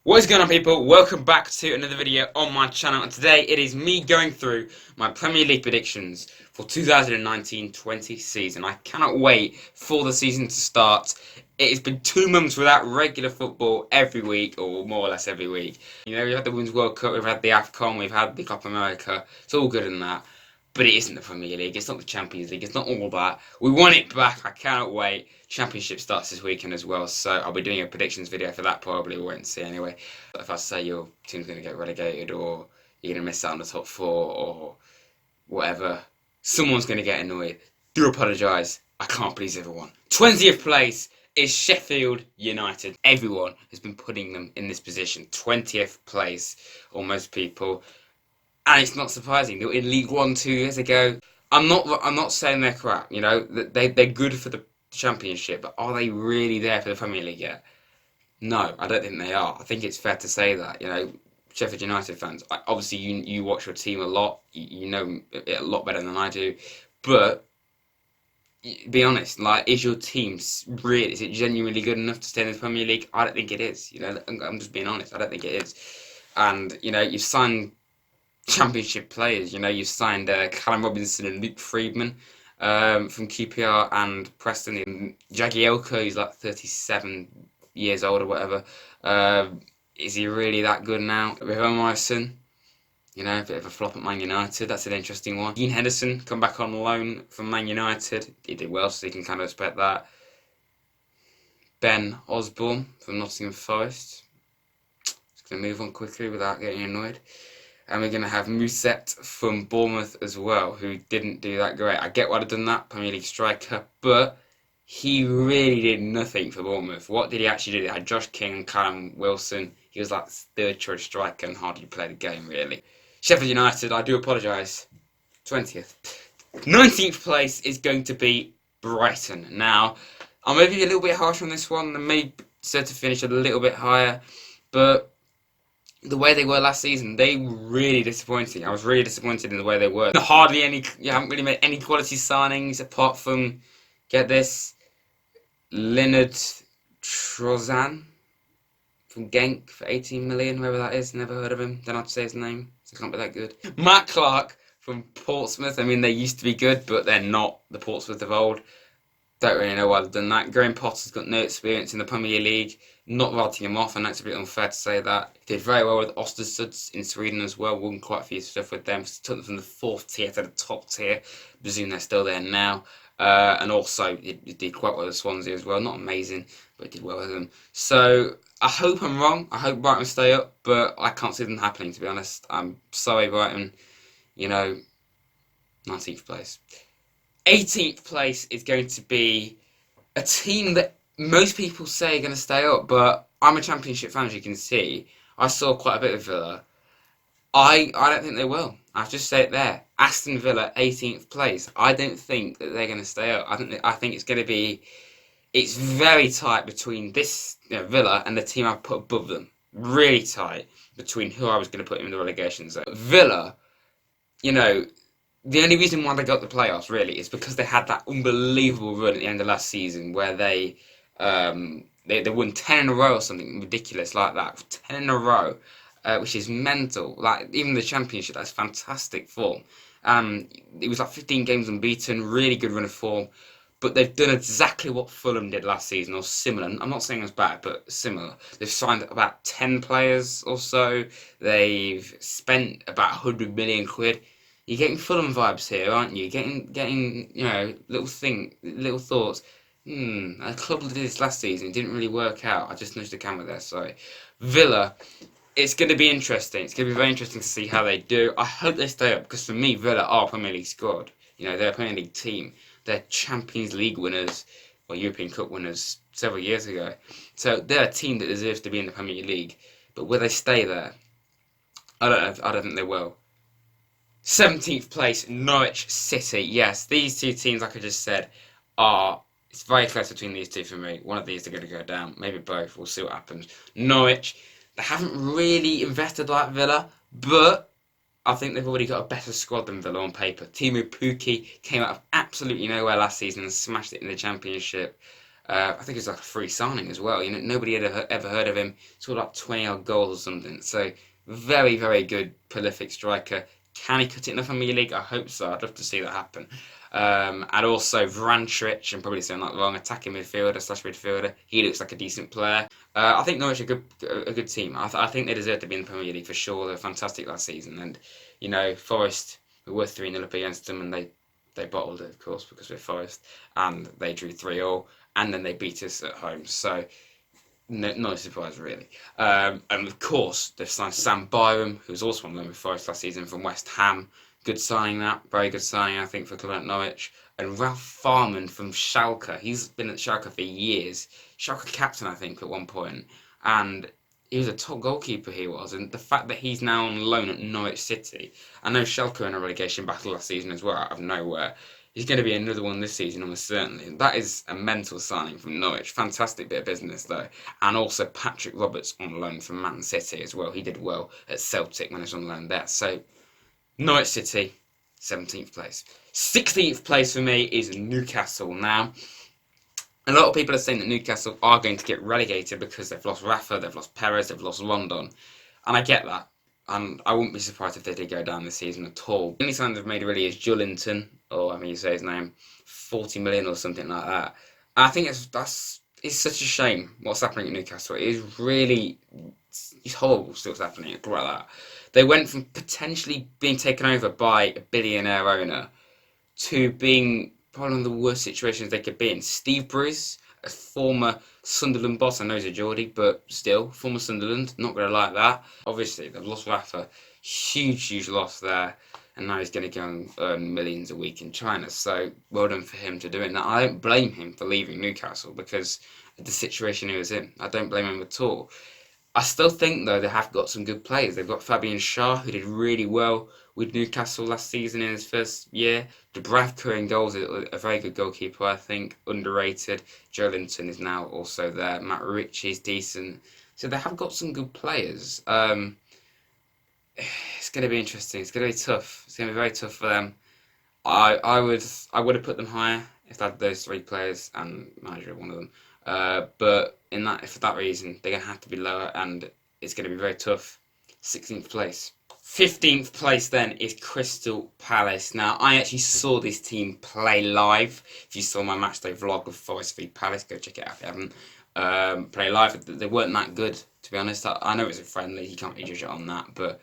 What is going on, people? Welcome back to another video on my channel, and today it is me going through my Premier League predictions for 2019-20 season. I cannot wait for the season to start. It has been 2 months without regular football every week, or more or less every week. You know, we've had the Women's World Cup, we've had the AFCON, we've had the Copa America. It's all good in that. But it isn't the Premier League, it's not the Champions League, it's not all that. We want it back, I cannot wait. Championship starts this weekend as well, so I'll be doing a predictions video for that probably, we'll wait and see anyway. But if I say your team's going to get relegated, or you're going to miss out on the top 4, or whatever, someone's going to get annoyed. Do apologise, I can't please everyone. 20th place is Sheffield United. Everyone has been putting them in this position. 20th place, almost people. And it's not surprising. They were in League One 2 years ago. I'm not saying they're crap. You know, they're good for the Championship, but are they really there for the Premier League yet? No, I don't think they are. I think it's fair to say that. You know, Sheffield United fans. Obviously, you watch your team a lot. You know it a lot better than I do. But be honest, like, is your team really? Is it genuinely good enough to stay in the Premier League? I don't think it is. You know, I'm just being honest. I don't think it is. And you know, you've signed Championship players. You know, you've signed Callum Robinson and Luke Friedman from QPR and Preston. And Jagielka, who's like 37 years old or whatever. Is he really that good now? With Morrison, you know, a bit of a flop at Man United. That's an interesting one. Dean Henderson come back on loan from Man United. He did well, so you can kind of expect that. Ben Osborne from Nottingham Forest. Just going to move on quickly without getting annoyed. And we're going to have Musset from Bournemouth as well, who didn't do that great. I get why they've done that, Premier League striker, but he really did nothing for Bournemouth. What did he actually do? They had Josh King and Callum Wilson. He was like third choice striker and hardly played the game, really. Sheffield United, I do apologise, 20th. 19th place is going to be Brighton. Now, I'm maybe a little bit harsh on this one. They may deserve to finish a little bit higher, but the way they were last season, they were really disappointing. I was really disappointed in the way they were. Hardly any, you haven't really made any quality signings apart from, get this, Leonard Trozan from Genk for 18 million, whoever that is. Never heard of him. Don't know how to say his name, so it can't be that good. Matt Clark from Portsmouth. I mean, they used to be good, but they're not the Portsmouth of old. Don't really know why they've done that. Graham Potter's got no experience in the Premier League. Not writing him off, and that's a bit unfair to say that. He did very well with Östersund in Sweden as well. Won quite a few stuff with them. Took them from the 4th tier to the top tier. I presume they're still there now. And also, it did quite well with Swansea as well. Not amazing, but it did well with them. So, I hope I'm wrong. I hope Brighton stay up, but I can't see them happening, to be honest. I'm sorry, Brighton. You know, 19th place. 18th place is going to be a team that most people say are going to stay up, but I'm a Championship fan, as you can see. I saw quite a bit of Villa. I don't think they will. I've just said it there. Aston Villa, 18th place. I don't think that they're going to stay up. I think it's going to be. It's very tight between this Villa and the team I've put above them. Really tight between who I was going to put in the relegation zone. Villa, you know. The only reason why they got the playoffs, really, is because they had that unbelievable run at the end of last season where they won 10 in a row or something ridiculous like that. 10 in a row, which is mental. Like, even the Championship, that's fantastic form. It was like 15 games unbeaten, really good run of form. But they've done exactly what Fulham did last season, or similar. I'm not saying it's bad, but similar. They've signed about 10 players or so. They've spent about 100 million quid. You're getting Fulham vibes here, aren't you? Getting you know, little thoughts. A club did this last season. It didn't really work out. I just nudged the camera there, sorry. Villa, it's going to be interesting. It's going to be very interesting to see how they do. I hope they stay up, because for me, Villa are a Premier League squad. You know, they're a Premier League team. They're Champions League winners, or European Cup winners several years ago. So they're a team that deserves to be in the Premier League. But will they stay there? I don't know. I don't think they will. 17th place, Norwich City. Yes, these two teams, like I just said, it's very close between these two for me. One of these are going to go down. Maybe both. We'll see what happens. Norwich, they haven't really invested like Villa, but I think they've already got a better squad than Villa on paper. Timu Pukki came out of absolutely nowhere last season and smashed it in the Championship. I think it's like a free signing as well. Nobody had ever heard of him. Scored like 20 odd goals or something. So very, very good, prolific striker. Can he cut it in the Premier League? I hope so. I'd love to see that happen. And also Vrancic, I'm probably saying that wrong, attacking midfielder slash midfielder. He looks like a decent player. I think Norwich are a good team. I think they deserve to be in the Premier League for sure. They were fantastic last season. And, Forest, we were 3-0 up against them and they bottled it, of course, because we're Forest. And they drew 3-all. And then they beat us at home. So no surprise, really. And of course, they've signed Sam Byram, who was also on loan with Forest last season from West Ham. Good signing that. Very good signing, I think, for club like Norwich. And Ralph Farman from Schalke. He's been at Schalke for years. Schalke captain, I think, at one point. And he was a top goalkeeper, he was. And the fact that he's now on loan at Norwich City. I know Schalke were in a relegation battle last season as well, out of nowhere. He's going to be another one this season, almost certainly. That is a mental signing from Norwich. Fantastic bit of business, though. And also Patrick Roberts on loan from Man City as well. He did well at Celtic when he was on loan there. So, Norwich City, 17th place. 16th place for me is Newcastle. Now, a lot of people are saying that Newcastle are going to get relegated because they've lost Rafa, they've lost Perez, they've lost Rondon. And I get that. And I wouldn't be surprised if they did go down this season at all. The only sign they've made really is Jullington, or you say his name, 40 million or something like that. And I think it's such a shame what's happening at Newcastle. It is really, it's horrible still what's happening. Like that. They went from potentially being taken over by a billionaire owner to being probably one of the worst situations they could be in. Steve Bruce, a former Sunderland boss, I know he's a Geordie, but still, former Sunderland, not going to like that. Obviously, they've lost Rafa, huge loss there, and now he's going to go and earn millions a week in China, so well done for him to doing that. I don't blame him for leaving Newcastle because of the situation he was in. I don't blame him at all. I still think, though, they have got some good players. They've got Fabian Schär, who did really well with Newcastle last season in his first year. Dubravka in goals, a very good goalkeeper, I think. Underrated. Joelinton is now also there. Matt Ritchie's decent. So they have got some good players. It's going to be interesting. It's going to be tough. It's going to be very tough for them. I would have put them higher if they had those three players and manager one of them. But for that reason, they're going to have to be lower, and it's going to be very tough. 16th place. 15th place then is Crystal Palace. Now, I actually saw this team play live. If you saw my matchday vlog of Forest v Palace, go check it out if you haven't. Play live. They weren't that good, to be honest. I know it was a friendly. You can't really judge it on that, but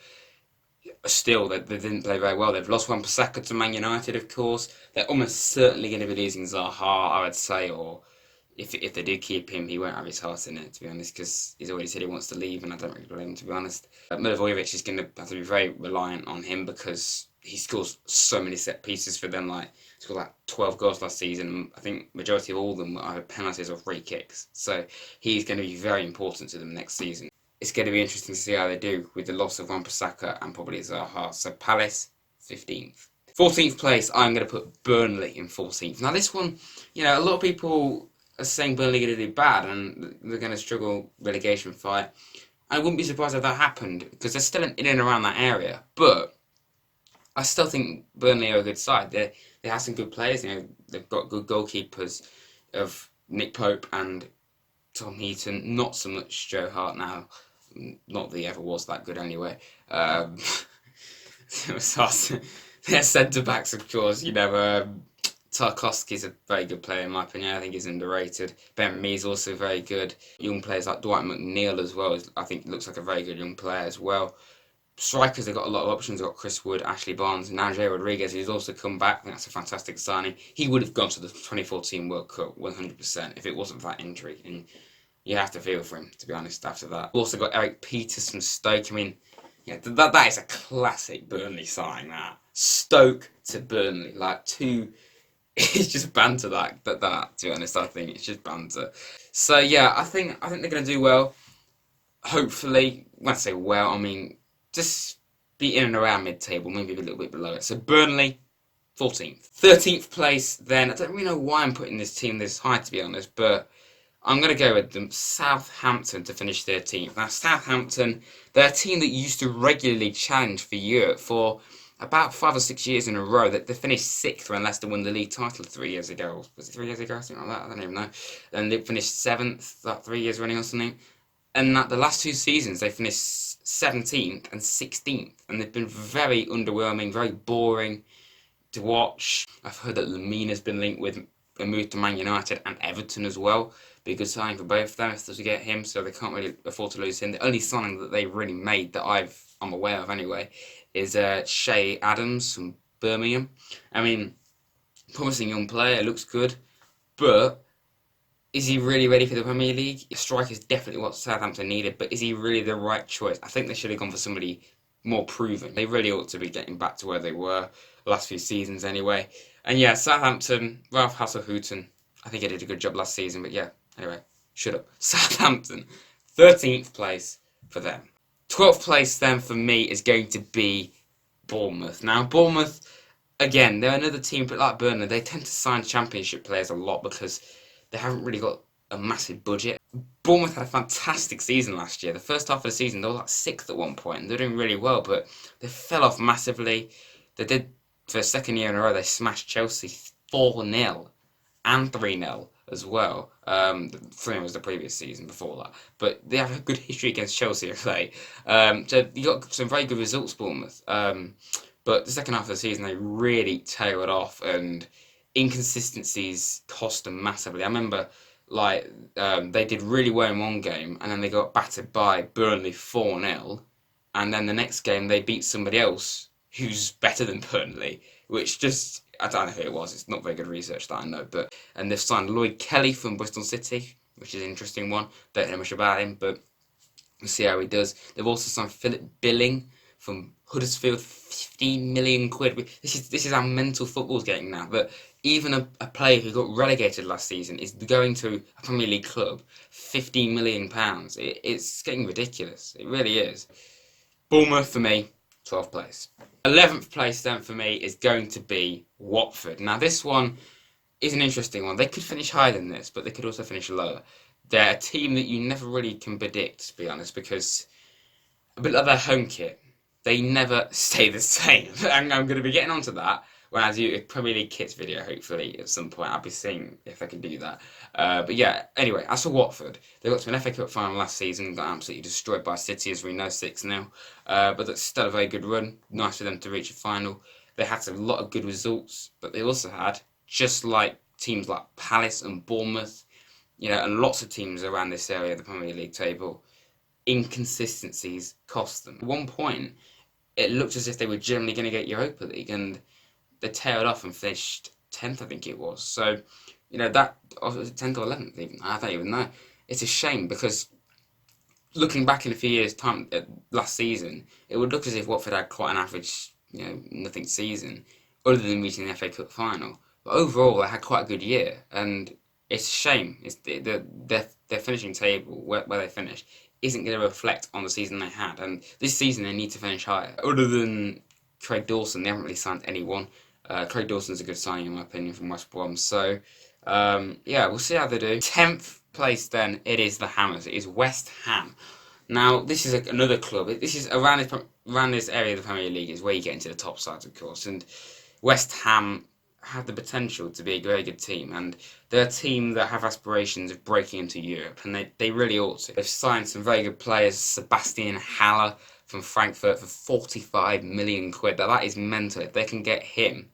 still, they didn't play very well. They've lost Wan-Bissaka to Man United, of course. They're almost certainly going to be losing Zaha, I would say, or if they do keep him, he won't have his heart in it, to be honest, because he's already said he wants to leave, and I don't really blame him, to be honest. Milivojevic is going to have to be very reliant on him because he scores so many set pieces for them. He scored like 12 goals last season, and I think majority of all of them were either penalties or free kicks. So he's going to be very important to them next season. It's going to be interesting to see how they do with the loss of Wan-Bissaka and probably Zaha. So Palace, 15th. 14th place, I'm going to put Burnley in 14th. Now this one, a lot of people are saying Burnley are going to do bad and they're going to struggle relegation fight. I wouldn't be surprised if that happened because they're still in and around that area. But I still think Burnley are a good side. They have some good players. They've got good goalkeepers of Nick Pope and Tom Heaton. Not so much Joe Hart now. Not that he ever was that good anyway. Their centre backs, of course. Tarkowski's a very good player in my opinion. I think he's underrated. Ben Mee's also very good. Young players like Dwight McNeil as well. I think looks like a very good young player as well. Strikers, they've got a lot of options. They've got Chris Wood, Ashley Barnes, and Najee Rodriguez, who's also come back. I think that's a fantastic signing. He would have gone to the 2014 World Cup 100% if it wasn't for that injury. And you have to feel for him, to be honest, after that. We've also got Eric Peters from Stoke. That is a classic Burnley signing, that. Stoke to Burnley. It's just banter, that, to be honest, I think. It's just banter. So, yeah, I think they're going to do well. Hopefully, when I say well, I mean, just be in and around mid-table, maybe a little bit below it. So, Burnley, 14th. 13th place, then. I don't really know why I'm putting this team this high, to be honest, but I'm going to go with them. Southampton to finish 13th. Now, Southampton, they're a team that used to regularly challenge for Europe for about 5 or 6 years in a row that they finished 6th when Leicester won the league title 3 years ago. Was it 3 years ago? Something like that. I don't even know. And they finished 7th like 3 years running or something. And that the last 2 seasons they finished 17th and 16th, and they've been very underwhelming, very boring to watch. I've heard that Lemina's been linked with a move to Man United and Everton as well. Be a good signing for both of them if they to get him, so they can't really afford to lose him. The only signing that they really made that I'm aware of anyway is Shea Adams from Birmingham. I mean, promising young player, looks good, but is he really ready for the Premier League? A striker is definitely what Southampton needed, but is he really the right choice? I think they should have gone for somebody more proven. They really ought to be getting back to where they were the last few seasons anyway. And yeah, Southampton, Ralph Hasenhüttl, I think he did a good job last season, but yeah, anyway, shut up. Southampton, 13th place for them. 12th place then for me is going to be Bournemouth. Now, Bournemouth, again, they're another team, but like Burnley, they tend to sign championship players a lot because they haven't really got a massive budget. Bournemouth had a fantastic season last year. The first half of the season, they were like 6th at one point, and they're doing really well, but they fell off massively. They did, for the second year in a row, they smashed Chelsea 4-0 and 3-0 as well. 3-0 was the previous season before that. But they have a good history against Chelsea, okay? So you got some very good results, Bournemouth. But the second half of the season, they really tailed off, and inconsistencies cost them massively. I remember they did really well in one game, and then they got battered by Burnley 4-0, and then the next game they beat somebody else who's better than Burnley, which just, I don't know who it was, it's not very good research that I know, and they've signed Lloyd Kelly from Bristol City, which is an interesting one. Don't know much about him, but we'll see how he does. They've also signed Philip Billing from Huddersfield, 15 million quid. This is how mental football's getting now. But even a player who got relegated last season is going to a Premier League club, £15 million. It's getting ridiculous. It really is. Bournemouth for me, 12th place. 11th place then for me is going to be Watford. Now this one is an interesting one. They could finish higher than this, but they could also finish lower. They're a team that you never really can predict, to be honest, because a bit like their home kit, they never stay the same. And I'm going to be getting onto that when I do a Premier League kits video, hopefully, at some point. I'll be seeing if I can do that. But yeah, anyway, as for Watford, they got to an FA Cup final last season and got absolutely destroyed by City, as we know, 6-0. But that's still a very good run. Nice for them to reach a final. They had a lot of good results, but they also had, just like teams like Palace and Bournemouth, and lots of teams around this area of the Premier League table, inconsistencies cost them. At one point, it looked as if they were generally going to get Europa League, and they tailed off and finished 10th, I think it was. So, that, or was it 10th or 11th even? I don't even know. It's a shame, because looking back in a few years' time, last season, it would look as if Watford had quite an average, nothing season, other than reaching the FA Cup final. But overall, they had quite a good year, and it's a shame. It's their finishing table, where they finished, isn't going to reflect on the season they had. And this season, they need to finish higher. Other than Craig Dawson, they haven't really signed anyone. Craig Dawson's a good signing, in my opinion, from West Brom. So, yeah, we'll see how they do. 10th place, then, it is the Hammers. It is West Ham. Now, this is another club. This is around this area of the Premier League is where you get into the top sides, of course. And West Ham have the potential to be a very good team, and they're a team that have aspirations of breaking into Europe, and they really ought to. They've signed some very good players. Sebastian Haller from Frankfurt for 45 million quid. That is mental. If they can get him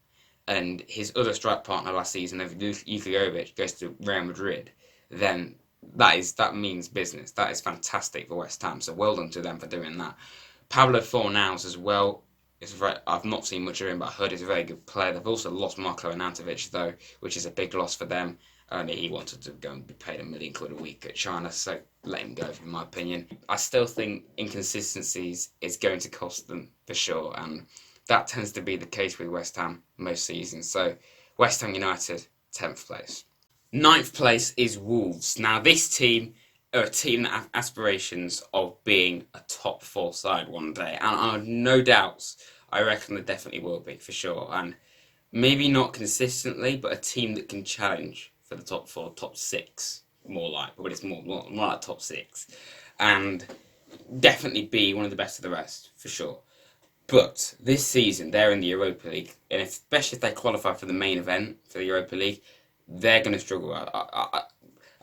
and his other strike partner last season, Jugovic, goes to Real Madrid, then that means business. That is fantastic for West Ham. So well done to them for doing that. Pablo Fornals as well. I've not seen much of him, but I heard he's a very good player. They've also lost Marko Arnautovic, though, which is a big loss for them. Only he wanted to go and be paid £1 million a week at China, so let him go, in my opinion. I still think inconsistencies is going to cost them, for sure, and that tends to be the case with West Ham most seasons. So, West Ham United, 10th place. 9th place is Wolves. Now, this team are a team that have aspirations of being a top 4 side one day, and I have no doubts. I reckon they definitely will be, for sure, and maybe not consistently, but a team that can challenge for the top 4, top 6, more like, but it's more like top 6, and definitely be one of the best of the rest, for sure. But this season, they're in the Europa League, and especially if they qualify for the main event, for the Europa League, they're going to struggle.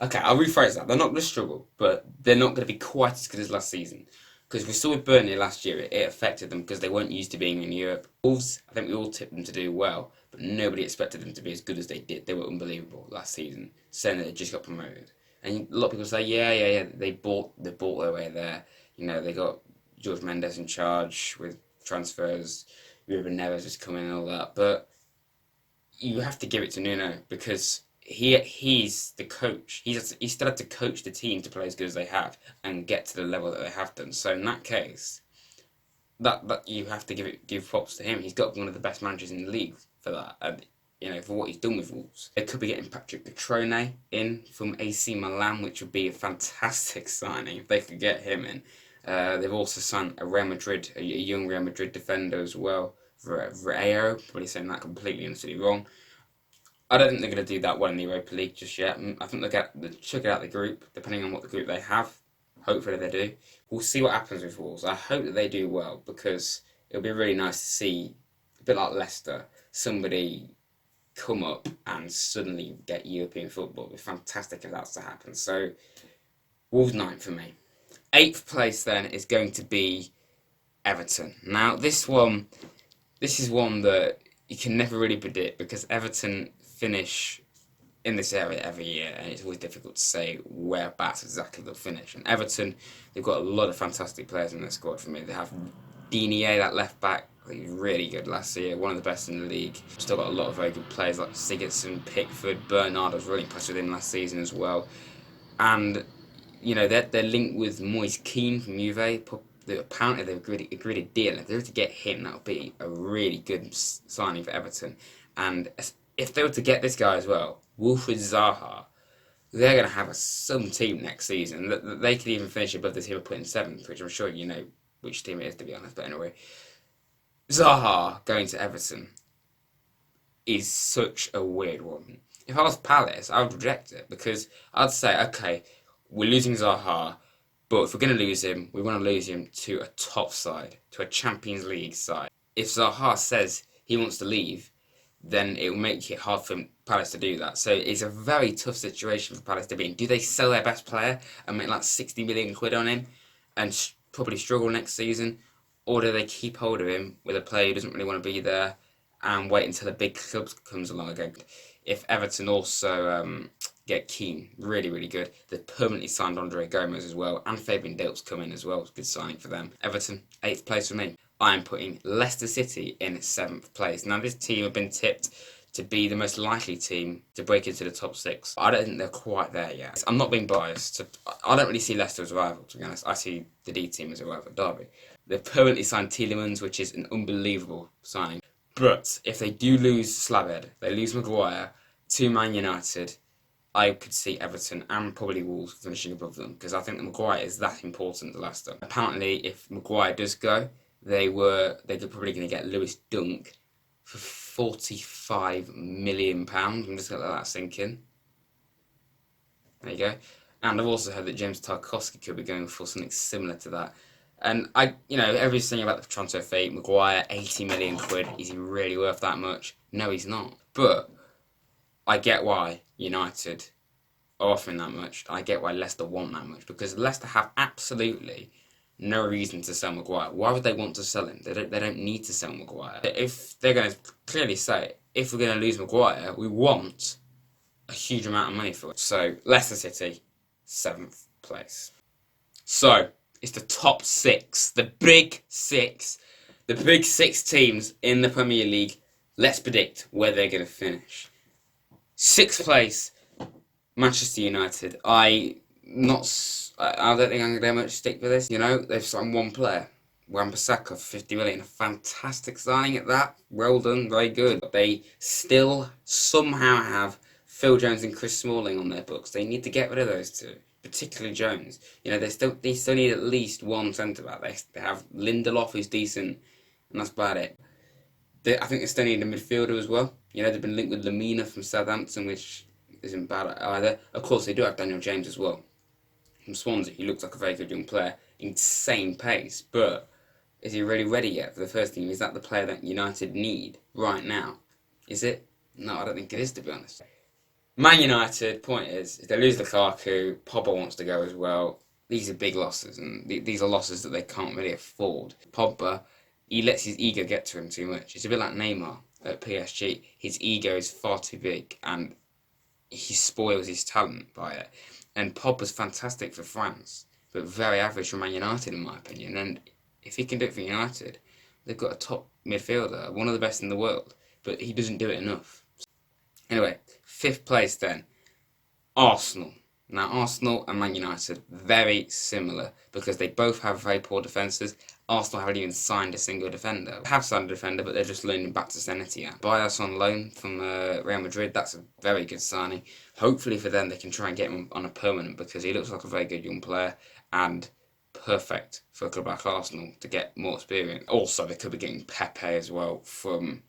Okay, I'll rephrase that. They're not going to struggle, but they're not going to be quite as good as last season. Because we saw with Burnley last year, it affected them because they weren't used to being in Europe. Wolves, I think we all tipped them to do well, but nobody expected them to be as good as they did. They were unbelievable last season, saying that they just got promoted. And a lot of people say, yeah, they bought their way there. You know, they got George Mendes in charge with transfers, Ruben Neves is coming and all that. But you have to give it to Nuno because he's the coach. He's still had to coach the team to play as good as they have and get to the level that they have done. So in that case, that you have to give props to him. He's got one of the best managers in the league for that. And, you know, for what he's done with Wolves. They could be getting Patrick Cutrone in from AC Milan, which would be a fantastic signing if they could get him in. They've also signed a young Real Madrid defender as well, Rayo. Probably saying that completely and absolutely wrong. I don't think they're going to do that well in the Europa League just yet. I think they'll check it out the group, depending on what the group they have. Hopefully they do. We'll see what happens with Wolves. I hope that they do well because it'll be really nice to see, a bit like Leicester, somebody come up and suddenly get European football. It'd be fantastic if that's to happen. So, Wolves 9th for me. 8th place then is going to be Everton. Now, this is one that you can never really predict because Everton finish in this area every year, and it's always difficult to say whereabouts exactly they'll finish. And Everton, they've got a lot of fantastic players in their squad for me. They have Digne, that left back. I think he was really good last year, one of the best in the league. Still got a lot of very good players like Sigurdsson, Pickford, Bernard. I was really impressed with him last season as well. And, you know, they're linked with Moise Kean from Juve. Apparently they've agreed a deal. If they were to get him, that would be a really good signing for Everton. And if they were to get this guy as well, Wilfried Zaha, they're going to have some team next season. They could even finish above the team of putting 7th, which I'm sure you know which team it is, to be honest. But anyway, Zaha going to Everton is such a weird one. If I was Palace, I would reject it because I'd say, okay, we're losing Zaha, but if we're going to lose him, we want to lose him to a top side, to a Champions League side. If Zaha says he wants to leave, then it will make it hard for Palace to do that. So it's a very tough situation for Palace to be in. Do they sell their best player and make like 60 million quid on him and probably struggle next season? Or do they keep hold of him with a player who doesn't really want to be there and wait until a big club comes along again? If Everton also get Keane, really, really good. They've permanently signed Andre Gomez as well, and Fabian Delp's come in as well. It's a good signing for them. Everton, 8th place for me. I'm putting Leicester City in 7th place. Now, this team have been tipped to be the most likely team to break into the top 6. I don't think they're quite there yet. I'm not being biased. I don't really see Leicester as a rival, to be honest. I see the D team as a rival, Derby. They've permanently signed Tielemans, which is an unbelievable signing. But if they do lose Slabhead, they lose Maguire to Man United, I could see Everton and probably Wolves finishing above them because I think that Maguire is that important to Leicester. Apparently, if Maguire does go, they're probably going to get Lewis Dunk for £45 million. I'm just going to let that sink in. There you go. And I've also heard that James Tarkowski could be going for something similar to that. And everybody's saying about the transfer fee, Maguire, 80 million quid. Is he really worth that much? No, he's not. But I get why United are offering that much. I get why Leicester want that much because Leicester have absolutely no reason to sell Maguire. Why would they want to sell him? They don't need to sell Maguire. If they're going to clearly say, if we're going to lose Maguire, we want a huge amount of money for it. So Leicester City, 7th place. So it's the top 6, the big 6 teams in the Premier League. Let's predict where they're going to finish. 6th place, Manchester United. I don't think I'm going to do much stick with this. You know, they've signed one player, Wan-Bissaka, for 50 million. A fantastic signing at that. Well done, very good. But they still somehow have Phil Jones and Chris Smalling on their books. They need to get rid of those two, particularly Jones. You know, they still need at least one centre-back. They have Lindelof, who's decent, and that's about it. I think they still need a midfielder as well. You know, they've been linked with Lamina from Southampton, which isn't bad either. Of course, they do have Daniel James as well from Swansea. He looks like a very good young player. Insane pace, but Is he really ready yet for the first team? Is that the player that United need right now? Is it? No, I don't think it is, to be honest. Man United, point is, if they lose Lukaku, Pogba wants to go as well. These are big losses, and these are losses that they can't really afford. Pogba, he lets his ego get to him too much. It's a bit like Neymar at PSG. His ego is far too big, and he spoils his talent by it. And Pogba's fantastic for France, but very average for Man United, in my opinion. And if he can do it for United, they've got a top midfielder, one of the best in the world, but he doesn't do it enough. Anyway, 5th place then, Arsenal. Now, Arsenal and Man United, very similar, because they both have very poor defences. Arsenal haven't even signed a single defender. They have signed a defender, but they're just loaning back to Senetien. Bias on loan from Real Madrid, that's a very good signing. Hopefully for them, they can try and get him on a permanent, because he looks like a very good young player, and perfect for a club like Arsenal to get more experience. Also, they could be getting Pepe as well from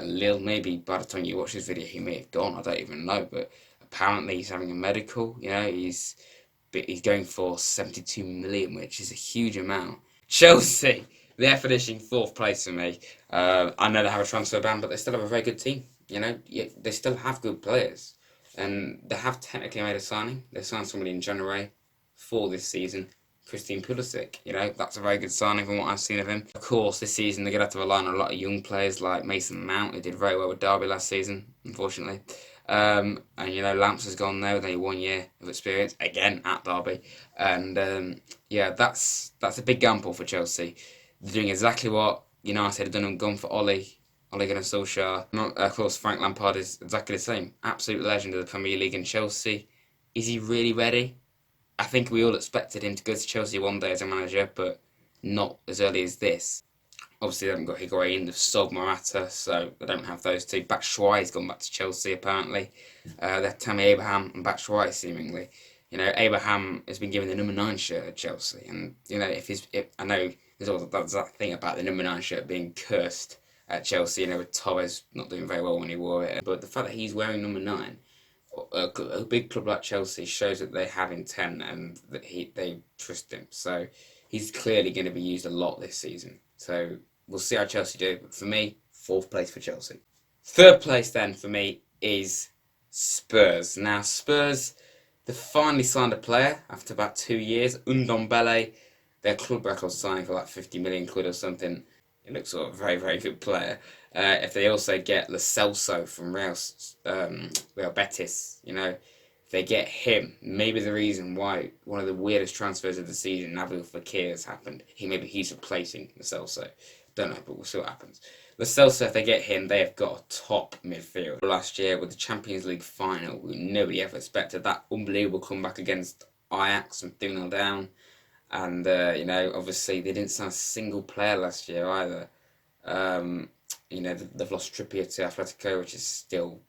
Lille. Maybe by the time you watch this video, he may have gone. I don't even know, but apparently he's having a medical. You know, he's going for 72 million, which is a huge amount. Chelsea, they're finishing 4th place for me. I know they have a transfer ban, but they still have a very good team. You know, they still have good players, and they have technically made a signing. They signed somebody in January for this season. Christian Pulisic, you know, that's a very good signing from what I've seen of him. Of course, this season they're going to have to rely on a lot of young players like Mason Mount, who did very well with Derby last season, unfortunately. And, you know, Lamps has gone there with only 1 year of experience, again, at Derby. And, yeah, that's a big gamble for Chelsea. They're doing exactly what United have done and gone for Ole Gunnar Solskjaer. Of course, Frank Lampard is exactly the same. Absolute legend of the Premier League in Chelsea. Is he really ready? I think we all expected him to go to Chelsea one day as a manager, but not as early as this. Obviously, they haven't got Higuain, they've sold Morata, so they don't have those two. Batshuayi's gone back to Chelsea, apparently. They're Tammy Abraham and Batshuayi, seemingly. You know, Abraham has been given the number 9 shirt at Chelsea, and, you know, I know there's always that thing about the number 9 shirt being cursed at Chelsea, you know, with Torres not doing very well when he wore it. But the fact that he's wearing number 9, a big club like Chelsea, shows that they have intent and that they trust him. So he's clearly going to be used a lot this season. So we'll see how Chelsea do. But for me, 4th place for Chelsea. 3rd place then for me is Spurs. Now Spurs, they finally signed a player after about 2 years. Ndombele, their club record signing for like 50 million quid or something. It looks like a very, very good player. If they also get Lo Celso from Real Betis, you know, if they get him, maybe the reason why one of the weirdest transfers of the season, Nabil Fekir, has happened. Maybe he's replacing Lo Celso. Don't know, but we'll see what happens. Lo Celso, if they get him, they have got a top midfield. Last year with the Champions League final, nobody ever expected that unbelievable comeback against Ajax and 3-0 down. And, you know, obviously they didn't sign a single player last year either. You know, they've lost Trippier to Atletico, which is still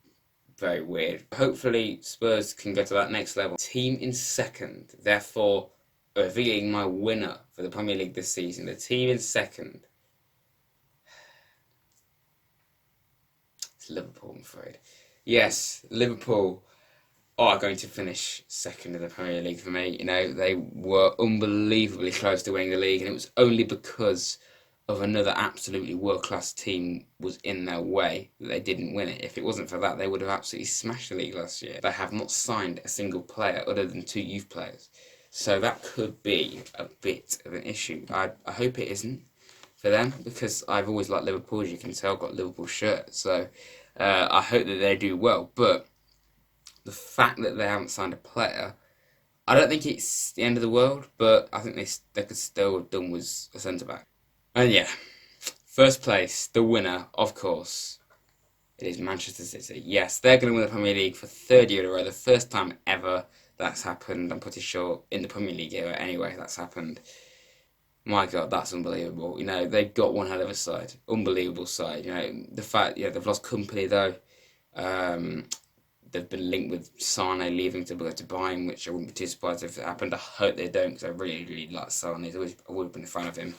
very weird. Hopefully Spurs can go to that next level. Team in 2nd, therefore revealing my winner for the Premier League this season. The team in 2nd. It's Liverpool, I'm afraid. Yes, Liverpool are going to finish 2nd in the Premier League for me. You know, they were unbelievably close to winning the league, and it was only because of another absolutely world-class team was in their way that they didn't win it. If it wasn't for that, they would have absolutely smashed the league last year. They have not signed a single player other than 2 youth players. So that could be a bit of an issue. I hope it isn't for them, because I've always liked Liverpool, as you can tell. I've got a Liverpool shirt, so I hope that they do well. But the fact that they haven't signed a player, I don't think it's the end of the world, but I think they could still have done with a centre-back. And yeah, 1st place, the winner, of course, it is Manchester City. Yes, they're going to win the Premier League for 3rd year in a row, the first time ever that's happened. I'm pretty sure in the Premier League era anyway that's happened. My God, that's unbelievable. You know, they've got one hell of a side. Unbelievable side. You know, the fact, yeah, they've lost company though. They've been linked with Sane leaving to go to Bayern, which I wouldn't be too surprised if it happened. I hope they don't, because I really, really like Sane. I've always been a fan of him.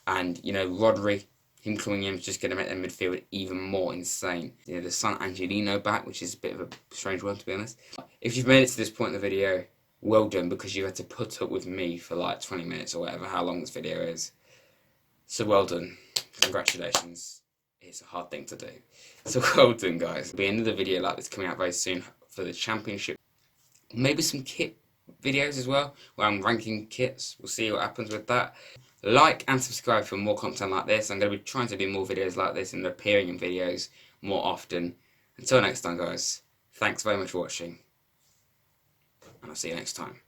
And, you know, Rodri, him coming in is just going to make their midfield even more insane. You know, the San Angelino back, which is a bit of a strange one, to be honest. If you've made it to this point in the video, well done, because you had to put up with me for like 20 minutes or whatever, how long this video is. So well done. Congratulations. It's a hard thing to do. So well done, guys. There'll be another video like this coming out very soon for the Championship. Maybe some kit videos as well, where I'm ranking kits. We'll see what happens with that. Like and subscribe for more content like this. I'm going to be trying to do more videos like this and appearing in videos more often. Until next time, guys, thanks very much for watching, and I'll see you next time.